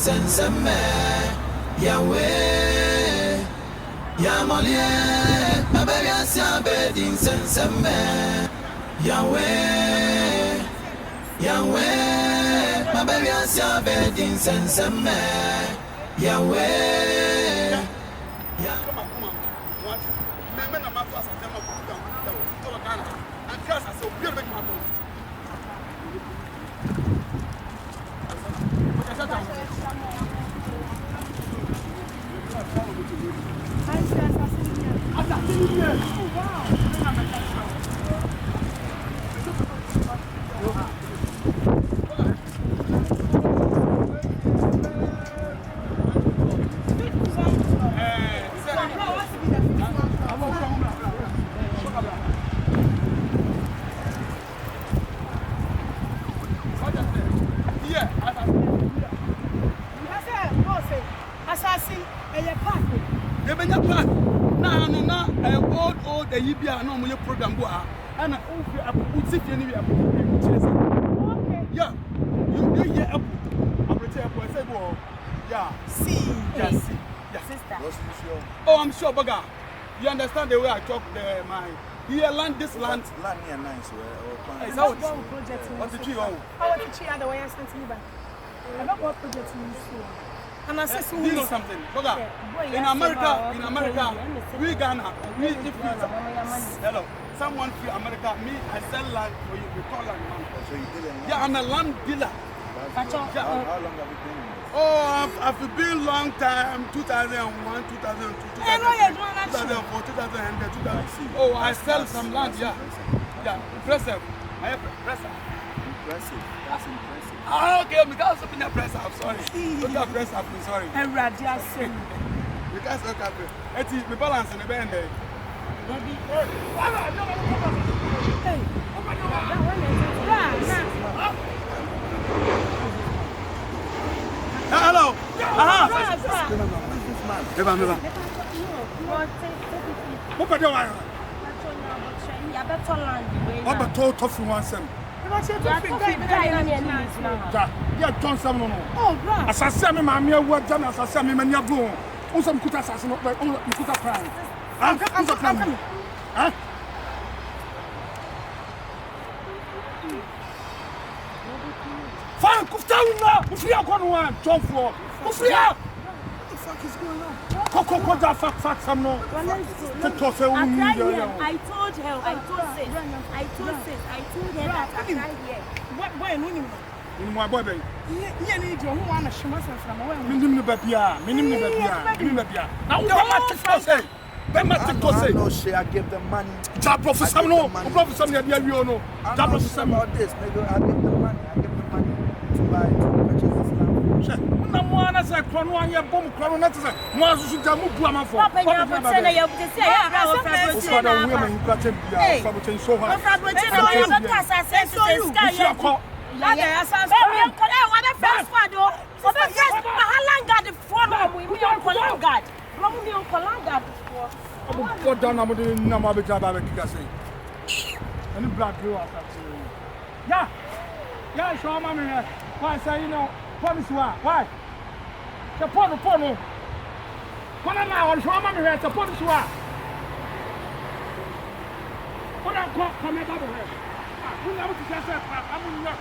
senseme Yahweh Yamolie Baby asia bedin senseme Yahweh Yahweh Baby asia bedin senseme Yahweh the Libya no more program go and if you need okay yeah you hear up say go yeah see yeah sister oh I'm sure Baga you understand the way I talk my here land this land near nice where is that project what the tree on how the tree the way I sent me back I don't what project you see. And I said, you know something, Boga? In America, we Ghana, we if we hello, someone from America, me, I sell land for you, we call land man. So you dealing? Yeah, I'm a land dealer. How long have you been in this? Oh, I've been long time, 2001, 2002, 2004, 2000. Oh, I sell some land, yeah. Yeah, impressive. I have impressive. Impressive. That's impressive. Ah, okay, because of the press up, sorry. Look at press up, sorry. And Radia said, because look at it. It's the balance in the band there. Hello. What yeah, John Salmon. Oh, right. As I say, my mamma, what done as I say, my mania go. Also, could assassin up like Kuta Prime. I'm coming. Huh? Fine, Kufta, if you are going to John Floor. What the fuck is going on? Coco, that fuck, some no. I told her, I told her that I cried here. What, in my boy, you need your one a shimmer from away. Minimum Babia. Now, what say? No shit, I give them money. Job professor, no, professor, no. Job professor about this, nigga. I give them money. To buy, to purchase this land. No one has a crown, one year bomb crown, not as a one should jam up Guama for. Papa, you have to say, you have to say, the women who got him so hard. Go down, I'm going to number of job. Any black girl after. Yeah, show mammy. Why say, you know, promise you are. Why? The porno. What am I on? Show mammy, the promise you are. What I call come here. Who never to say, I'm not.